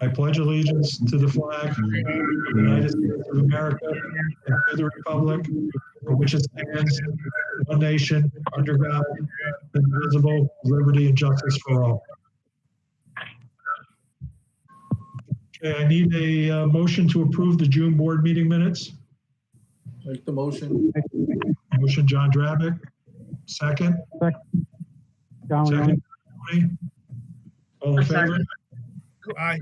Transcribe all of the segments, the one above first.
I pledge allegiance to the flag of the United States of America and to the republic for which it stands, one nation, under God, indivisible, liberty and justice for all. Okay, I need a motion to approve the June board meeting minutes. Make the motion. Motion, John Drabick. Second. John Second. Leone. Tony. All in I'm sorry. favor? Aye.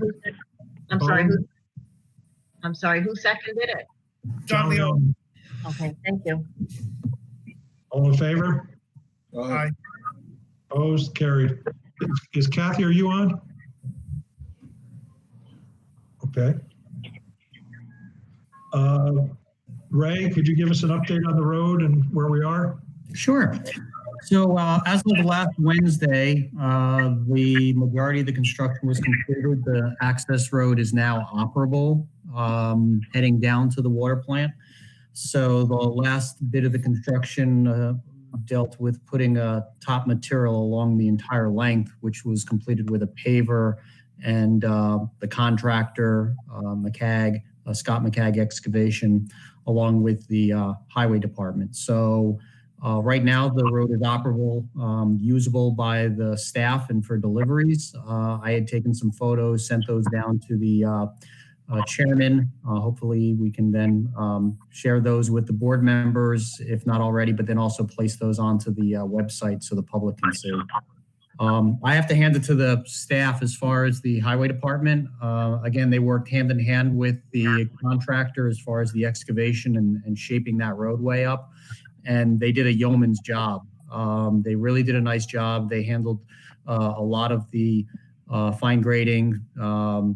I'm sorry, who seconded it? John Leone. Okay, thank you. All in favor? Aye. Opposed? Carried. Is Kathy, are you on? Okay. Ray, could you give us an update on the road and where we are? Sure. So as of last Wednesday, the majority of the construction was completed. The access road is now operable, heading down to the water plant. So the last bit of the construction dealt with putting a top material along the entire length, which was completed with a paver and the contractor, Scott McCagg Excavation, along with the highway department. So right now the road is operable, usable by the staff and for deliveries. I had taken some photos, sent those down to the chairman. Hopefully we can then share those with the board members, if not already, but then also place those onto the website so the public can see. I have to hand it to the staff as far as the highway department. Again, they worked hand in hand with the contractor as far as the excavation and shaping that roadway up. And they did a yeoman's job. They really did a nice job. They handled a lot of the fine grading,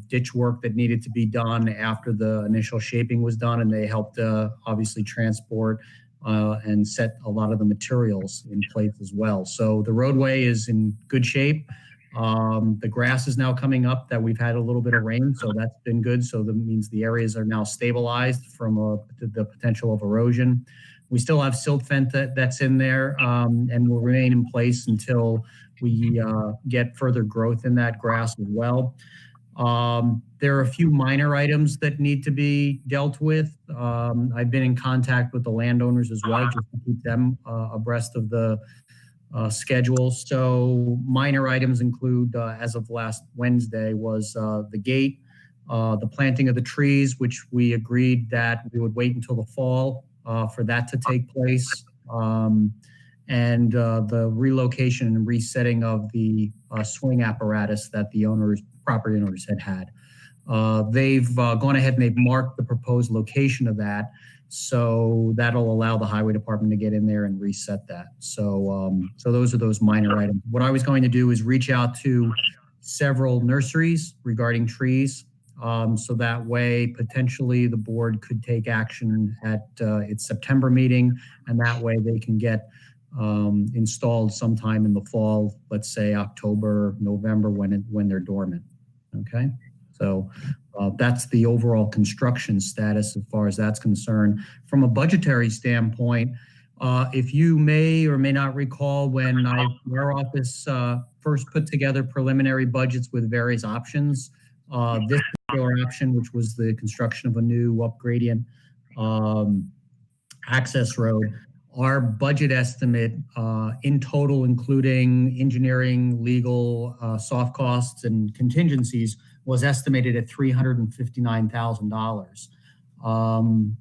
ditch work that needed to be done after the initial shaping was done. And they helped obviously transport and set a lot of the materials in place as well. So the roadway is in good shape. The grass is now coming up that we've had a little bit of rain, so that's been good. So that means the areas are now stabilized from the potential of erosion. We still have silt fence that's in there and will remain in place until we get further growth in that grass as well. There are a few minor items that need to be dealt with. I've been in contact with the landowners as well, just to keep them abreast of the schedule. So minor items include, as of last Wednesday, was the gate, the planting of the trees, which we agreed that we would wait until the fall for that to take place, and the relocation and resetting of the swing apparatus that the property owners had. They've gone ahead and they've marked the proposed location of that, so that'll allow the highway department to get in there and reset that. So those are those minor items. What I was going to do is reach out to several nurseries regarding trees, so that way potentially the board could take action at its September meeting, and that way they can get installed sometime in the fall, let's say October, November, when they're dormant. Okay, so that's the overall construction status as far as that's concerned. From a budgetary standpoint, if you may or may not recall, when our office first put together preliminary budgets with various options, this particular option, which was the construction of a new upgradient access road, our budget estimate in total, including engineering, legal, soft costs, and contingencies, was estimated at $359,000. And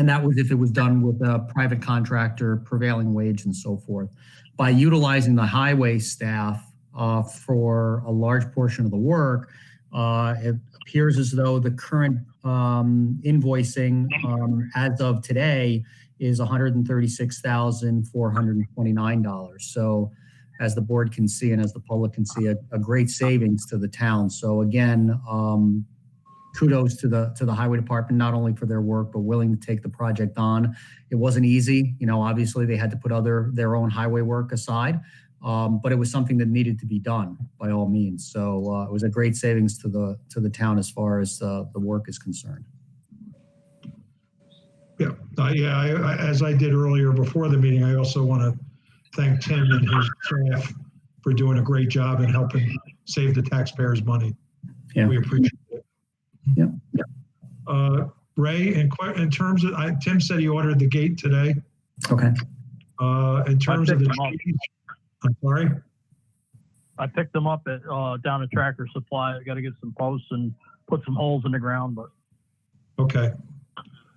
that was if it was done with a private contractor, prevailing wage, and so forth. By utilizing the highway staff for a large portion of the work, it appears as though the current invoicing as of today is $136,429. So as the board can see and as the public can see, a great savings to the town. So again, kudos to the highway department, not only for their work, but willing to take the project on. It wasn't easy. You know, obviously they had to put their own highway work aside, but it was something that needed to be done by all means. So it was a great savings to the town as far as the work is concerned. Yeah, as I did earlier before the meeting, I also want to thank Tim and his staff for doing a great job and helping save the taxpayers money. Yeah. We appreciate it. Ray, in terms of, Tim said he ordered the gate today. Okay. In terms of the picked them up. trees, I'm sorry? I picked them up at down at Tractor Supply. I got to get some posts and put some holes in the ground, but Okay.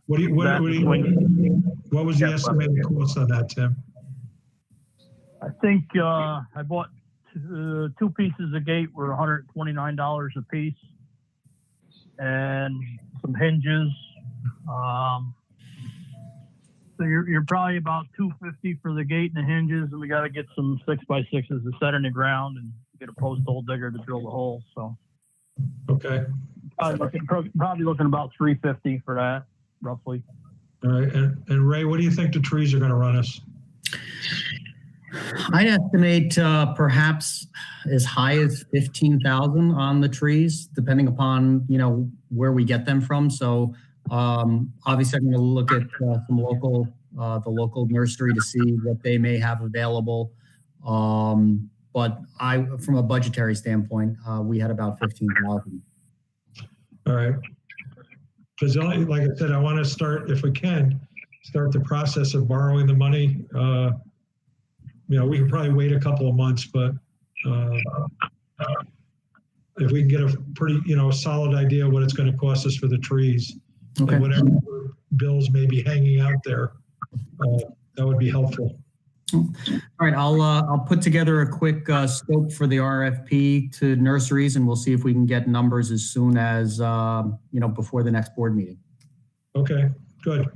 What was the estimated cost on that, Tim? I think I bought two pieces of gate were $129 a piece, and some hinges. So you're probably about $250 for the gate and the hinges, and we got to get some 6x6s to set in the ground and get a post hole digger to drill the hole. So Okay. probably looking about $350 for that, roughly. All right. And Ray, what do you think the trees are going to run us? I'd estimate perhaps as high as 15,000 on the trees, depending upon, where we get them from. So obviously I'm going to look at the local nursery to see what they may have available. But from a budgetary standpoint, we had about 15,000. All right. Because like I said, I want to start, if we can, start the process of borrowing the money. We can probably wait a couple of months, but if we can get a pretty, solid idea what it's going to cost us for the trees, Okay. and whatever bills may be hanging out there, that would be helpful. All right, I'll put together a quick scope for the RFP to nurseries, and we'll see if we can get numbers as soon as before the next board meeting. Okay, good.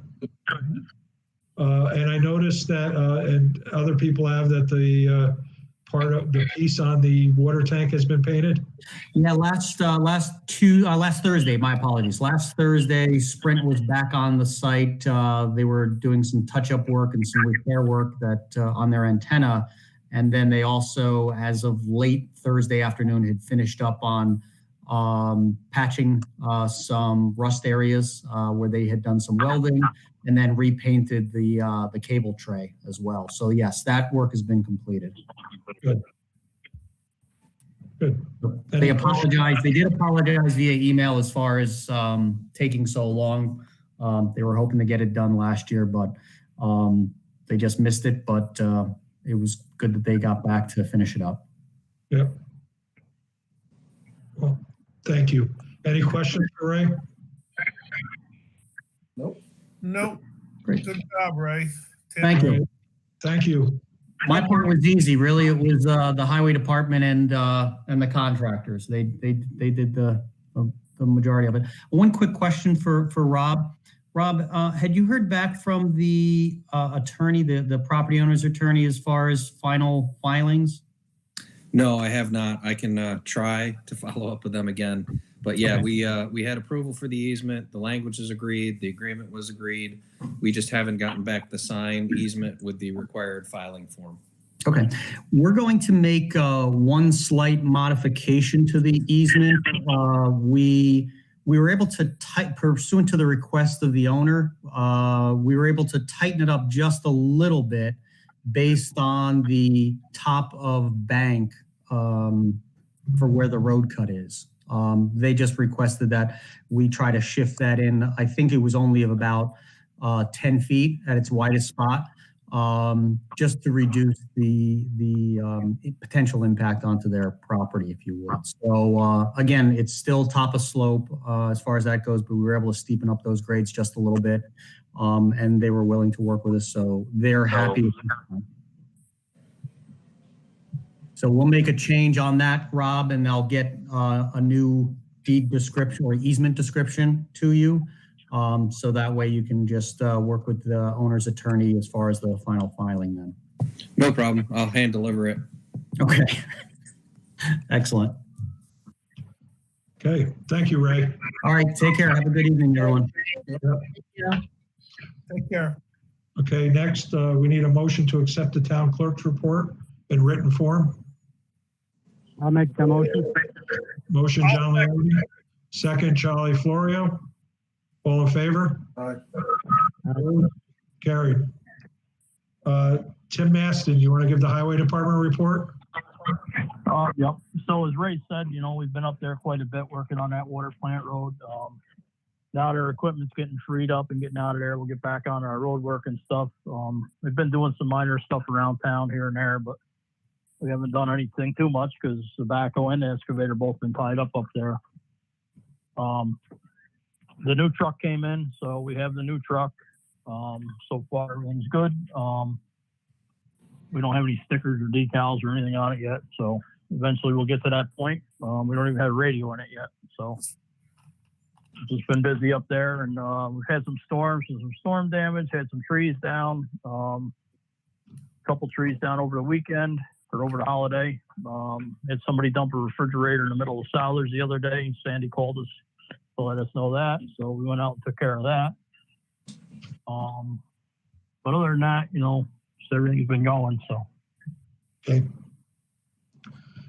And I noticed that, and other people have, that the part of the piece on the water tank has been painted. Yeah, last Thursday, my apologies. Last Thursday, Sprint was back on the site. They were doing some touch-up work and some repair work that on their antenna. And then they also, as of late Thursday afternoon, had finished up on patching some rust areas where they had done some welding, and then repainted the cable tray as well. So yes, that work has been completed. Good. They apologize. They did apologize via email as far as taking so long. They were hoping to get it done last year, but they just missed it. But it was good that they got back to finish it up. Yep. Well, thank you. Any questions for Ray? Nope. Great. Good job, Ray. Thank you. Thank you. My part was easy. Really, it was the highway department and the contractors. They did the majority of it. One quick question for Rob. Rob, had you heard back from the attorney, the property owner's attorney, as far as final filings? No, I have not. I can try to follow up with them again. But yeah, Okay. we had approval for the easement. The language is agreed. The agreement was agreed. We just haven't gotten back the signed easement with the required filing form. Okay, we're going to make one slight modification to the easement. We were able to pursuant to the request of the owner, we were able to tighten it up just a little bit based on the top of bank for where the road cut is. They just requested that we try to shift that in. I think it was only of about 10 feet at its widest spot, just to reduce the potential impact onto their property, if you would. So again, it's still top of slope as far as that goes, but we were able to steepen up those grades just a little bit, and they were willing to work with us, so they're happy. So we'll make a change on that, Rob, and I'll get a new deed description or easement description to you. So that way you can just work with the owner's attorney as far as the final filing then. No problem. I'll hand deliver it. Okay. Excellent. Okay. Thank you, Ray. All right. Take care. Have a good evening, everyone. Yeah. Take care. Okay. Next, we need a motion to accept the town clerk's report in written form. I'll make the motion. Motion, John Leone. Second, Charlie Florio. All in favor? Aye. Carried. Tim Maston, you want to give the highway department report? Yep. So as Ray said, we've been up there quite a bit working on that water plant road. now their equipment's getting freed up and getting out of there, we'll get back on our road work and stuff. We've been doing some minor stuff around town here and there, but we haven't done anything too much because the backhoe and the excavator both been tied up there. The new truck came in, so we have the new truck. So far, everything's good. We don't have any stickers or decals or anything on it yet, so eventually we'll get to that point. We don't even have a radio in it yet, so just been busy up there, and we've had some storms and some storm damage, had some trees down, a couple trees down over the weekend or over the holiday. Had somebody dump a refrigerator in the middle of Souders the other day. Sandy called us to let us know that, so we went out and took care of that. But other than that, just everything's been going, so. Okay.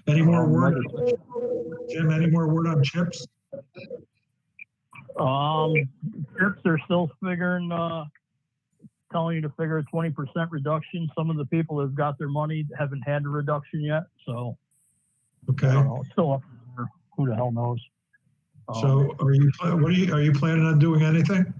Any more word, Jim, any more word on chips? Chips are still figuring, telling you to figure a 20% reduction. Some of the people that have got their money haven't had the reduction yet, so. Okay. I don't know. It's still up there. Who the hell knows? So are you planning on doing anything?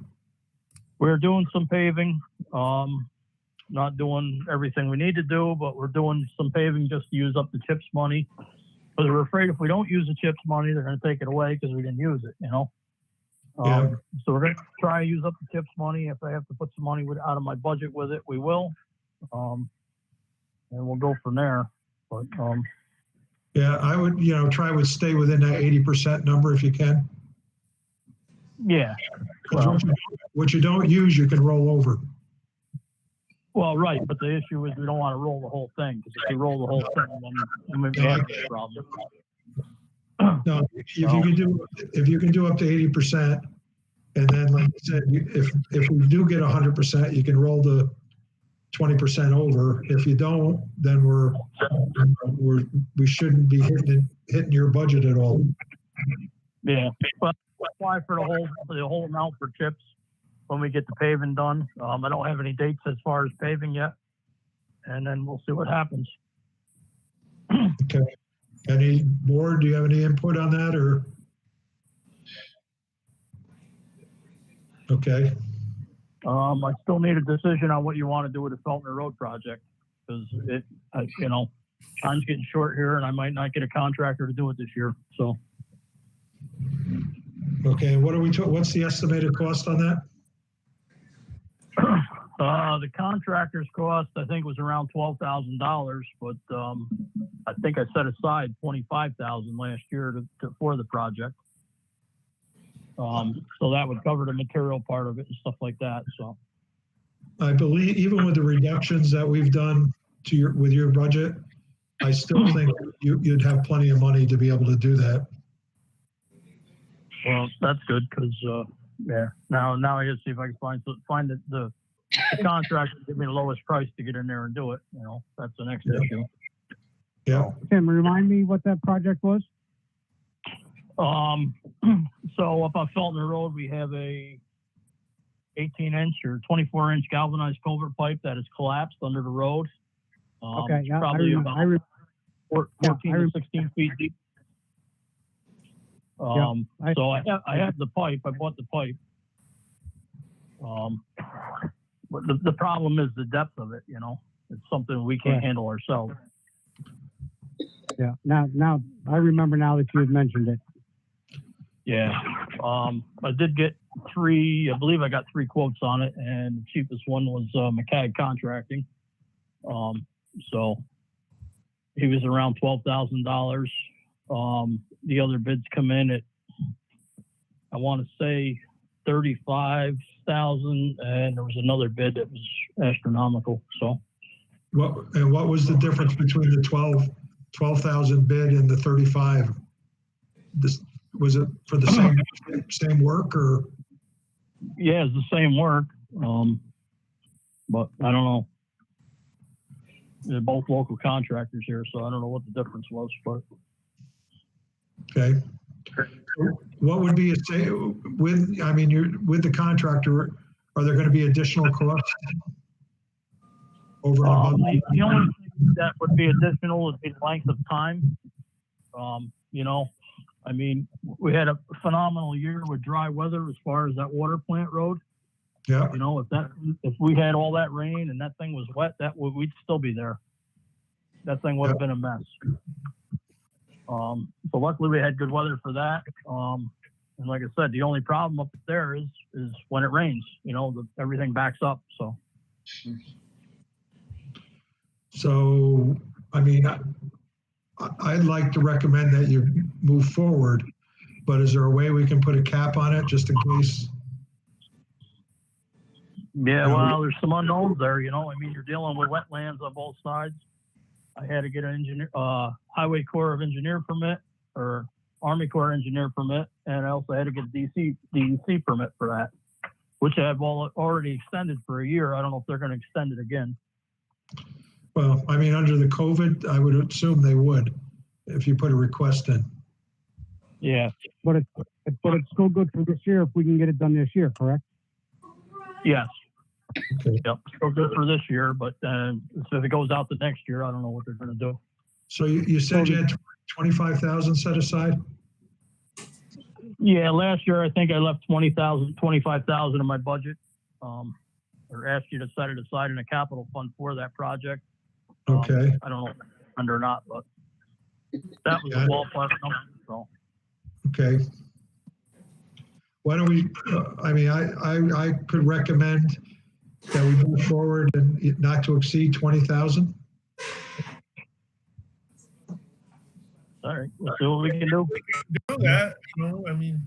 We're doing some paving, not doing everything we need to do, but we're doing some paving just to use up the CHIPS money. Because we're afraid if we don't use the CHIPS money, they're going to take it away because we didn't use it, Yeah. So we're going to try and use up the CHIPS money. If I have to put some money out of my budget with it, we will. And we'll go from there. But Yeah, I would, try to stay within that 80% number if you can. yeah. 'Cause what you don't use, you can roll over. Well, right, but the issue is we don't want to roll the whole thing, because if we roll the whole thing, then we have a problem. No, if you can do up to 80%, and then like I said, if we do get 100%, you can roll the 20% over. If you don't, then we shouldn't be hitting your budget at all. Yeah, but apply for the whole amount for CHIPS when we get the paving done. I don't have any dates as far as paving yet, and then we'll see what happens. Okay. Any more? Do you have any input on that, or? Okay. I still need a decision on what you want to do with the Feltner Road project, because time's getting short here, and I might not get a contractor to do it this year. So. Okay. What's the estimated cost on that? The contractor's cost, I think, was around $12,000, but I think I set aside $25,000 last year for the project. So that would cover the material part of it and stuff like that. So I believe even with the reductions that we've done with your budget, I still think you'd have plenty of money to be able to do that. Well, that's good because now I got to see if I can find the contractor to give me the lowest price to get in there and do it. That's the next issue. Yeah. Tim, remind me what that project was? So up on Feltner Road, we have a 18-inch or 24-inch galvanized culvert pipe that is collapsed under the road. Okay, yeah, probably about 14 to 16 feet deep. So I have the pipe. I bought the pipe. But the problem is the depth of it. It's something we can't handle ourselves. Yeah. Now I remember now that you had mentioned it. Yeah. I did get I believe I got 3 quotes on it, and the cheapest one was McCagg Contracting. So he was around $12,000. The other bids come in at, I want to say, $35,000, and there was another bid that was astronomical. So, what was the difference between the 12,000 bid and the 35? Was it for the same work, or? Yeah, it's the same work, but I don't know. They're both local contractors here, so I don't know what the difference was. But okay, what would be with the contractor? Are there going to be additional costs over and above? The only thing that would be additional would be the length of time. I mean, we had a phenomenal year with dry weather as far as that water plant road. Yeah, You know, if we had all that rain and that thing was wet, we'd still be there. That thing would have been a mess. So luckily we had good weather for that. And like I said, the only problem up there is when it rains, you know, everything backs up. so, I mean, I'd like to recommend that you move forward, but is there a way we can put a cap on it just in case? Yeah, well, there's some unknowns there, you know. I mean, you're dealing with wetlands on both sides. I had to get an Highway Corps of Engineer permit or Army Corps engineer permit, and I also had to get a DEC permit for that, which I've already extended for a year. I don't know if they're going to extend it again. Well, I mean, under the COVID, I would assume they would, if you put a request in. Yeah. But it's still good for this year if we can get it done this year, correct? Yes. Okay. Yep. Still good for this year, but if it goes out the next year, I don't know what they're going to do. So you said you had 25,000 set aside? Yeah, last year I think I left 25,000 in my budget, or asked you to set it aside in a capital fund for that project. Okay. I don't know if it's under or not, but that was a ballpark number. So. Okay. Why don't we, I mean, I could recommend that we move forward and not to exceed 20,000. All right, let's see what we can do. We can do that, you know, I mean,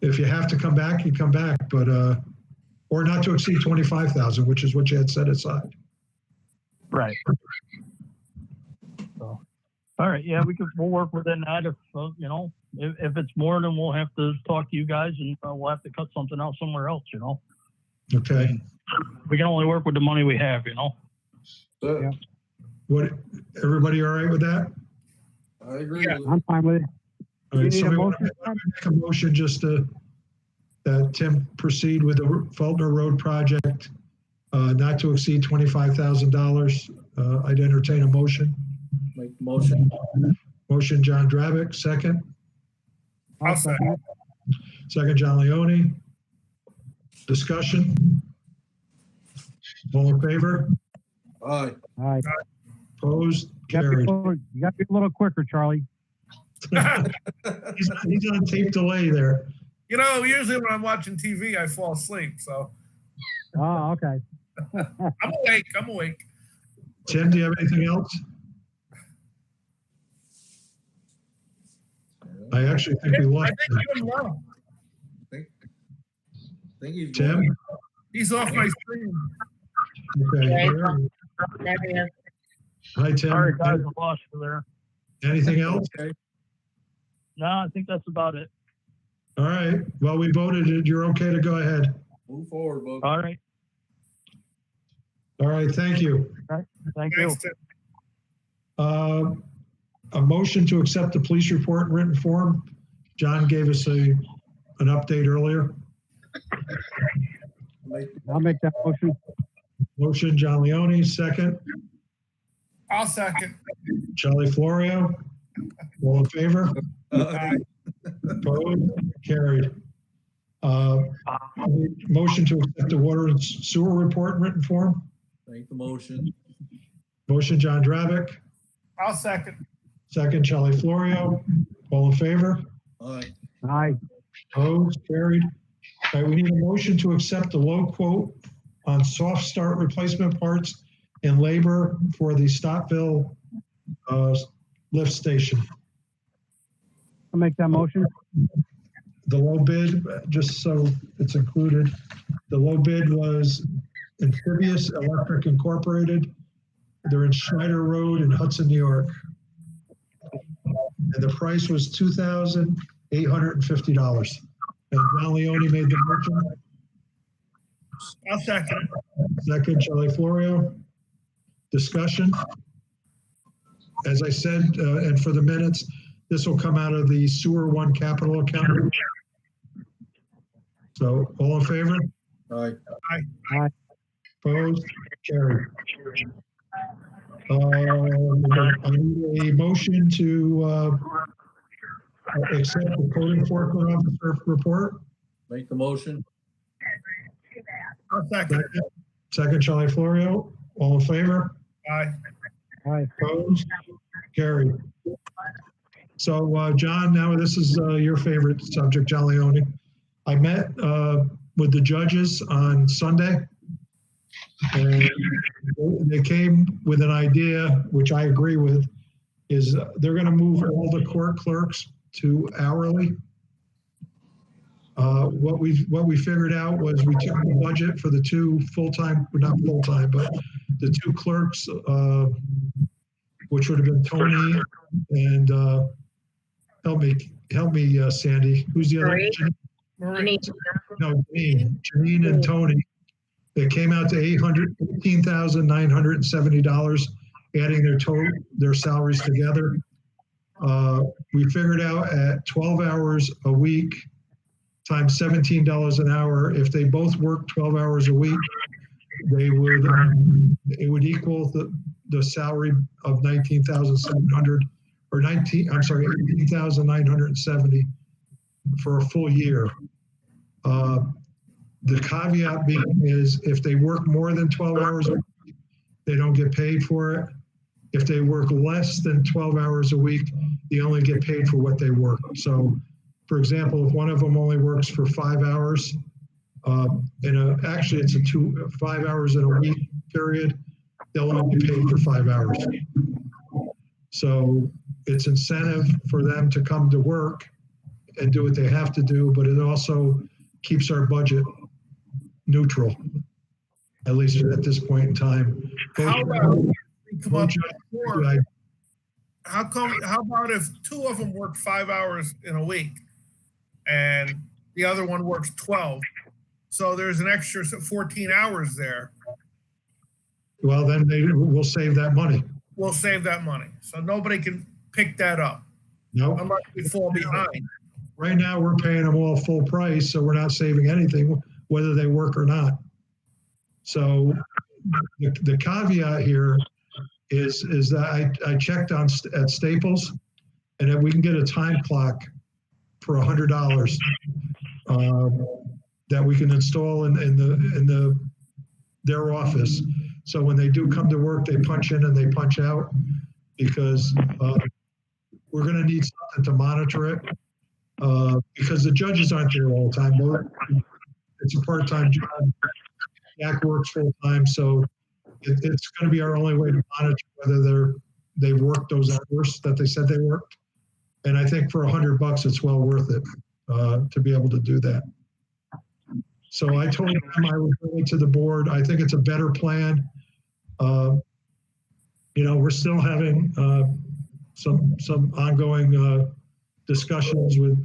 If you have to come back, you come back, but, or not to exceed 25,000, which is what you had set aside. Right. So, all right, yeah, we'll work within that. If you know, if it's more, then we'll have to talk to you guys, and we'll have to cut something out somewhere else. You know, Okay. we can only work with the money we have. You know. Yeah. What, everybody all right with that? I agree. Yeah. with I'm fine with it. All right, You need a somebody want motion? to make a motion just to, that Tim proceed with the Fulton Road project, not to exceed $25,000. I'd entertain a motion. Make the motion. Motion, John Dravick, second. I'll second it. Second, John Leone. Discussion? All in favor? Aye. All right. Opposed? You Carried. gotta be a little quicker, Charlie. He's on tape delay there. You know, usually when I'm watching TV, I fall asleep, so Oh, okay. I'm awake. Tim, do you have anything else? I actually think we I lost think you and Love, Think he's Tim. going. he's off my screen. Okay. There he is. Hi, Tim. Sorry, guys, I lost you there. Anything else? Okay. No, I think that's about it. All right. Well, we voted. You're okay to go ahead. Move forward, Bob. All right, All right. Thank you. thank you. Thanks, Tim. A motion to accept the police report in written form. John gave us an update earlier. I'll make that motion. Motion, John Leone, second. I'll second. Charlie Florio. All in favor? Aye. Opposed? Carried. Motion to accept the water and sewer report in written form. Make the motion. Motion, John Dravick. I'll second. Second, Charlie Florio. All in favor? Aye. Aye. Opposed? Carried. All right, we need a motion to accept the low quote on soft start replacement parts and labor for the Stockville lift station. I'll make that motion. The low bid, just so it's included, the low bid was Amphibious Electric Incorporated. They're in Schneider Road in Hudson, New York. And the price was $2,850. And John Leone made the motion. I'll second. Second, Charlie Florio. Discussion. As I said, and for the minutes, this will come out of the Sewer One capital account. So all in favor? Aye. Opposed? Carried. I need a motion to accept the code enforcement officer report. Make the motion. I'll second. Second, Charlie Florio. All in favor? Aye. Aye. Opposed? Carried. So, John, now this is your favorite subject, John Leone. I met with the judges on Sunday, and they came with an idea, which I agree with, is they're going to move all the court clerks to hourly. What we figured out was we took the budget for the two full-time, not full-time, but the two clerks, which would have been Tony and help me, Sandy. Who's the other? Marie. Marie. No, Janine and Tony. It came out to $18,970, adding their salaries together. We figured out at 12 hours a week times $17 an hour. If they both work 12 hours a week, it would equal the salary of 18,970 for a full year. The caveat being is if they work more than 12 hours a week, they don't get paid for it. If they work less than 12 hours a week, they only get paid for what they work. So, for example, if one of them only works for 5 hours, actually it's 5 hours in a week period, they'll only be paid for 5 hours. So it's incentive for them to come to work and do what they have to do, but it also keeps our budget neutral, at least at this point in time. How about we come up with four? How about if two of them work 5 hours in a week and the other one works 12? So there's an extra 14 hours there. Well, then we'll save that money. We'll save that money. So nobody can pick that up No, unless we fall behind. right now we're paying them all full price, so we're not saving anything, whether they work or not. So the caveat here is that I checked at Staples, and that we can get a time clock for $100 that we can install in their office. So when they do come to work, they punch in and they punch out, because we're going to need something to monitor it, because the judges aren't there all the time. It's a part-time job. Jack works full-time, so it's going to be our only way to monitor whether they've worked those hours that they said they worked. And I think for $100, it's well worth it to be able to do that. So I told them I would bring it to the board. I think it's a better plan. We're still having some ongoing discussions with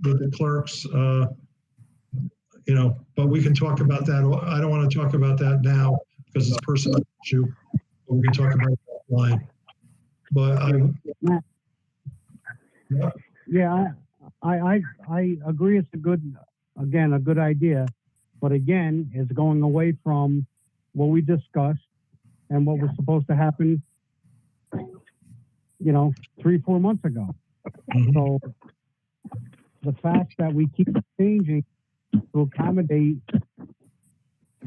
the clerks, but we can talk about that. I don't want to talk about that now because it's a personal issue. But we can talk about it offline. But I agree. It's a good idea, but again, it's going away from what we discussed and what was supposed to happen, 3-4 months ago. Mhm. So the fact that we keep changing to accommodate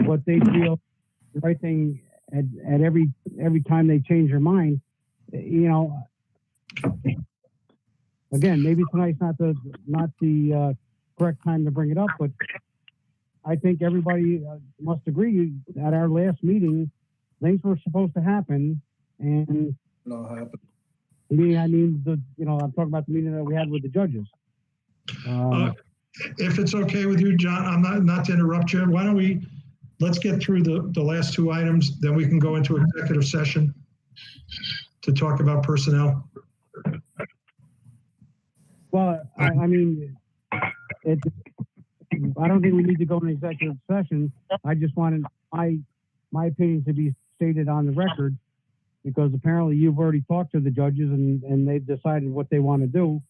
what they feel the right thing at every time they change their mind, again, maybe tonight's not the correct time to bring it up, but I think everybody must agree at our last meeting, things were supposed to happen, and No happen. I'm talking about the meeting that we had with the judges. If it's okay with you, John, I'm not to interrupt you. Why don't let's get through the last two items, then we can go into executive session to talk about personnel. Well, I don't think we need to go into executive session. I just wanted my opinion to be stated on the record, because apparently you've already talked to the judges and they've decided what they want to do.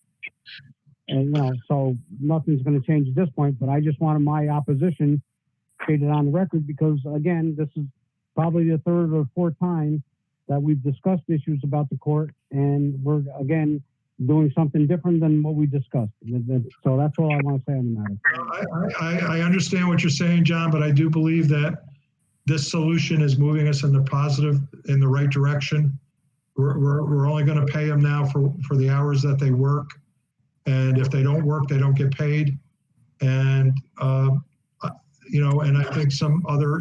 And, so nothing's going to change at this point, but I just wanted my opposition stated on the record, because again, this is probably the third or fourth time that we've discussed issues about the court, and we're again doing something different than what we discussed. So that's all I want to say on the matter. I understand what you're saying, John, but I do believe that this solution is moving us in the positive, in the right direction. We're only going to pay them now for the hours that they work. And if they don't work, they don't get paid. And, and I think some other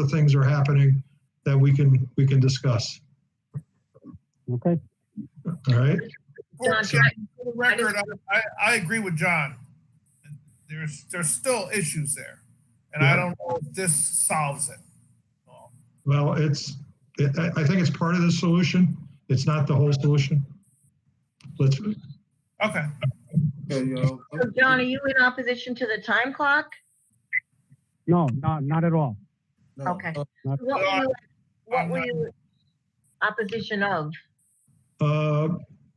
things are happening that we can discuss. Okay? All right? For John, for the record, I agree with John. There's still issues there, and I don't know if this solves it. Well, I think it's part of the solution. It's not the whole solution. Okay. Okay, So John, are you in opposition to the time clock? No, not at all. no, Okay. Not, What were you opposition of?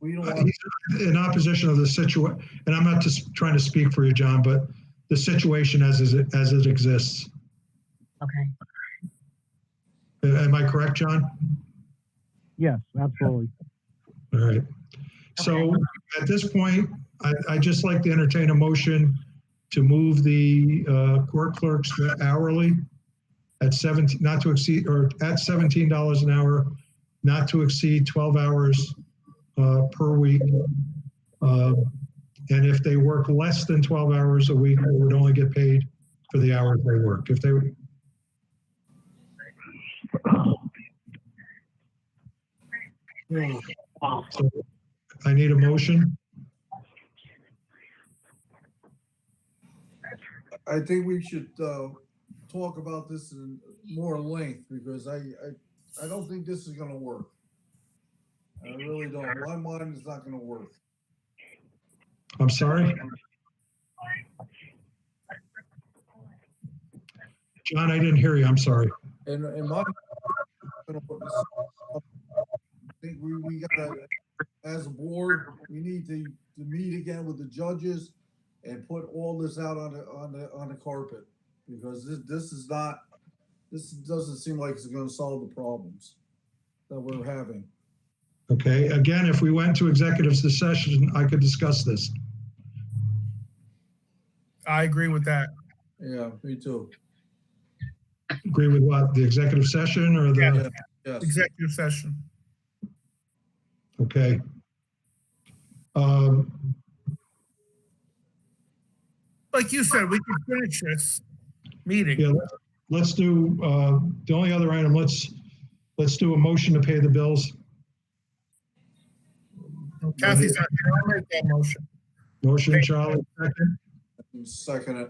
we don't want, He's in opposition of the situation, and I'm not just trying to speak for you, John, but the situation as it exists. Okay. Am I correct, John? yes, absolutely. All right. So at this point, I just like to entertain a motion to move the court clerks to hourly at not to exceed, or at $17 an hour, not to exceed 12 hours per week. And if they work less than 12 hours a week, they would only get paid for the hours they work. If they So I need a motion. I think we should, talk about this in more length, because I don't think this is gonna work. I really don't. My mind is not gonna work. I'm sorry. John, I didn't hear you. I'm sorry. And my, I think we gotta, as a board, we need to meet again with the judges and put all this out on the carpet, because this doesn't seem like it's gonna solve the problems that we're having. Okay. Again, if we went to executive session, I could discuss this. I agree with that. Yeah, me too. Agree with what? The executive session or the? Yes. Executive session. Okay. Like you said, we can finish this meeting. Yeah, let's do, the only other item, let's do a motion to pay the bills. Kathy's not here. I'll make that motion. Motion, Charlie, second. Second it.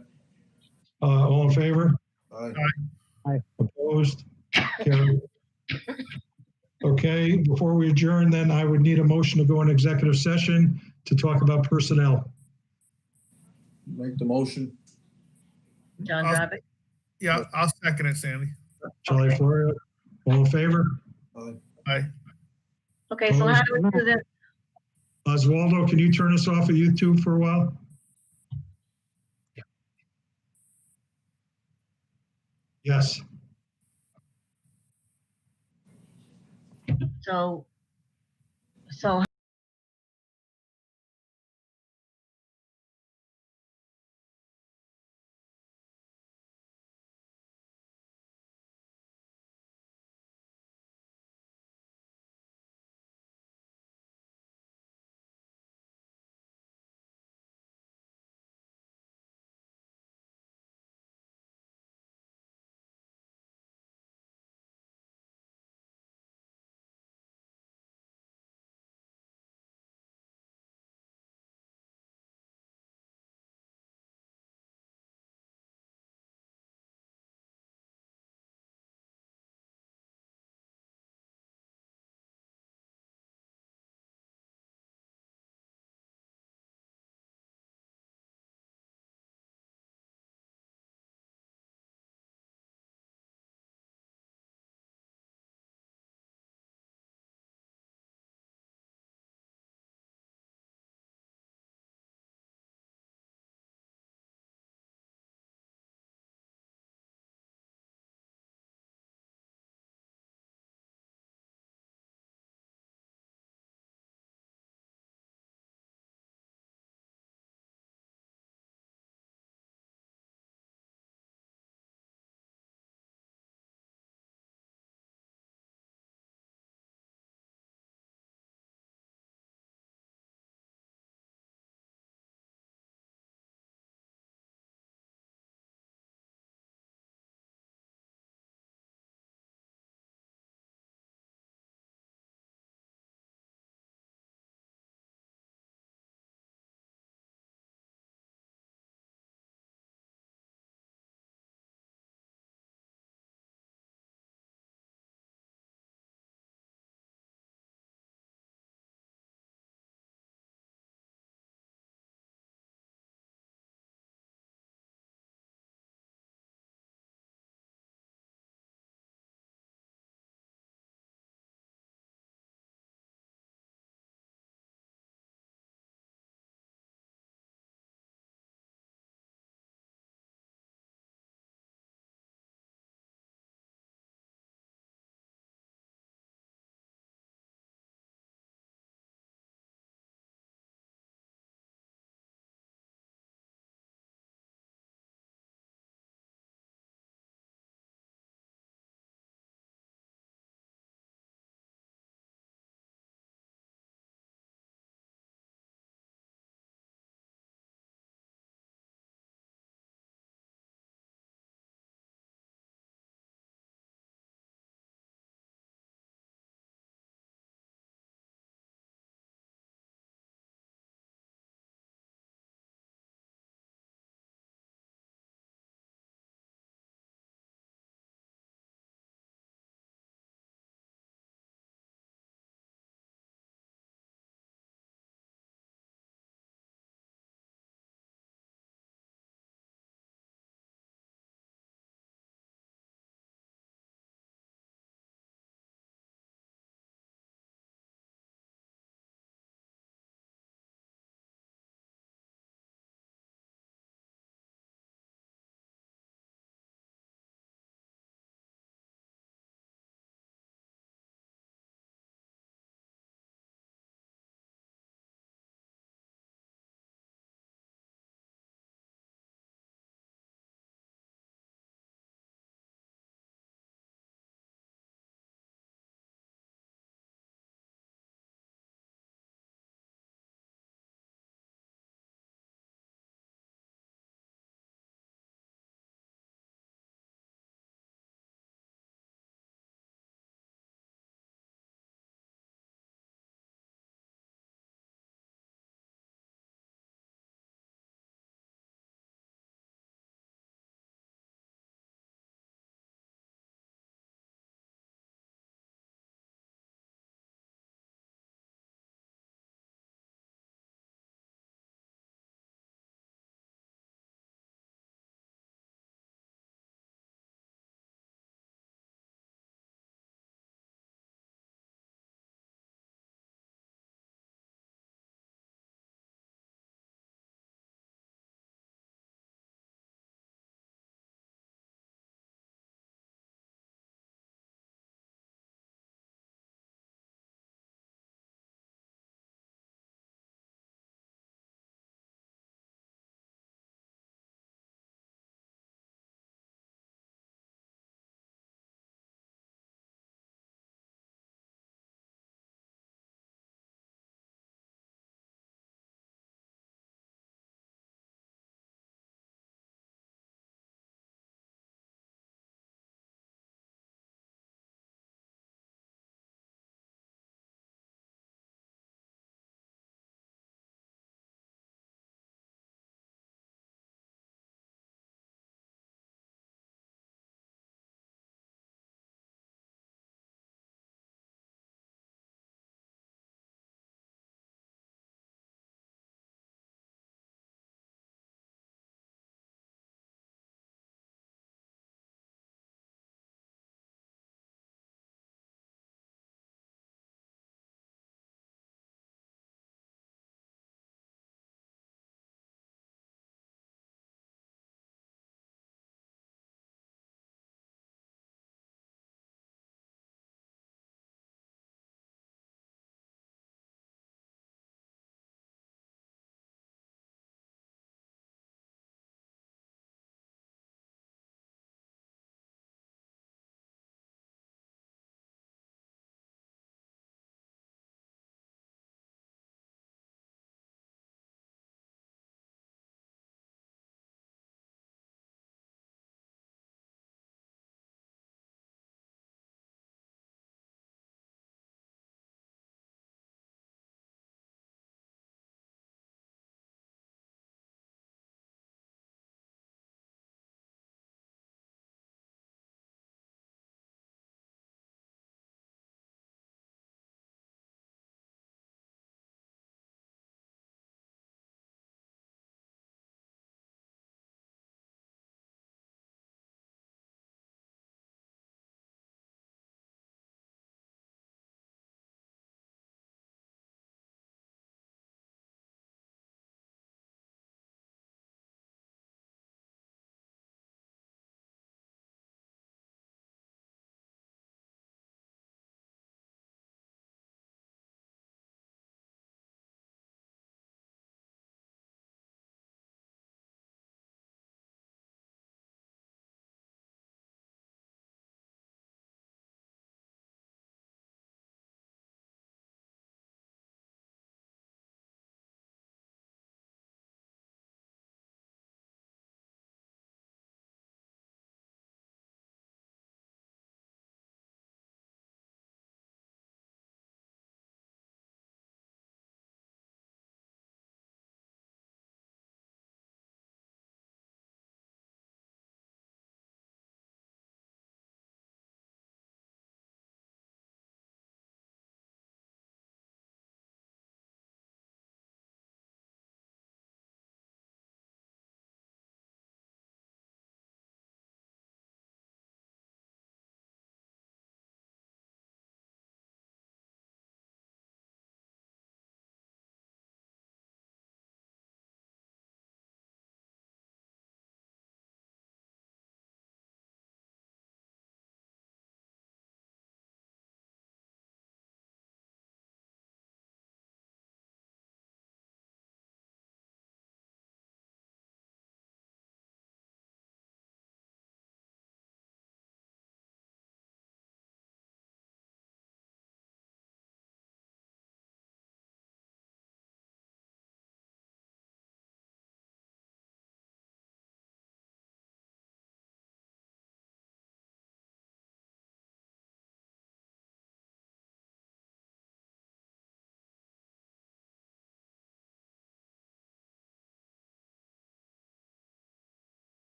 All in favor? Aye. Opposed? Carried. Okay, before we adjourn, then I would need a motion to go into executive session to talk about personnel. Make the motion. John Drabick? Yeah, I'll second it, Sandy. Charlie Florio, all in favor? Aye. Okay, so how do we do this? Oswaldo, can you turn us off of YouTube for a while? Yes. So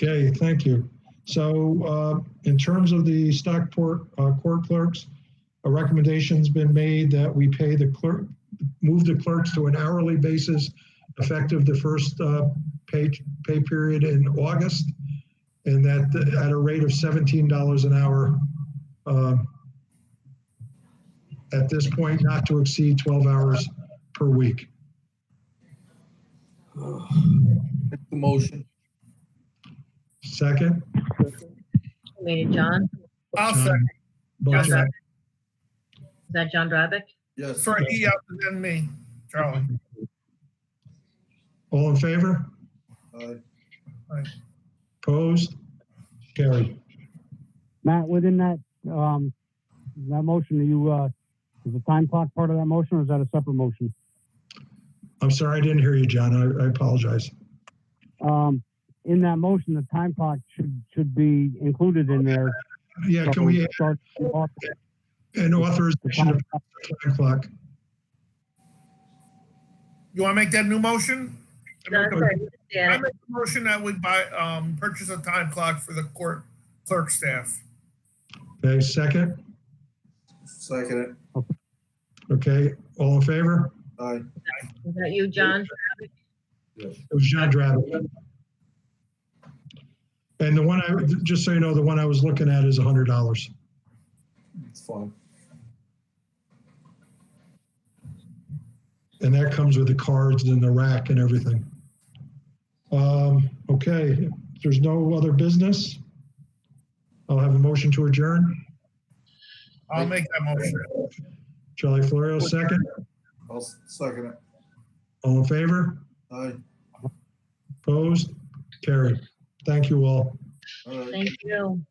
Okay, thank you. So in terms of the Stockport court clerks, a recommendation's been made that we pay the clerk, move the clerks to an hourly basis effective the first pay period in August, and that at a rate of $17 an hour. At this point, not to exceed 12 hours per week. Make the motion. Second? Who made it, John? I'll John. second. Both John John. Is that John Drabick? Yes. For E up and then me, Charlie. All in favor? Aye. Opposed? Carried. Matt, within that, that motion, is the time clock part of that motion or is that a separate motion? I'm sorry, I didn't hear you, John. I apologize. In that motion, the time clock should be included in there. Yeah, can we start an authorization of the time clock? You want to make that new motion? John, sorry, I Dan. make a motion that we buy, purchase a time clock for the court clerk staff. Okay, second? Second Okay, all in favor? it. Aye. Is that you, John? Yes. It was John Dravitt. And the one just so you know, the one I was looking at is $100. It's fine. And that comes with the cards and the rack and everything. Okay, if there's no other business, I'll have a motion to adjourn. I'll make that motion. Charlie Florio, second. I'll second it. All in favor? Aye. Opposed? Carried. Thank you all. All right. Thank you.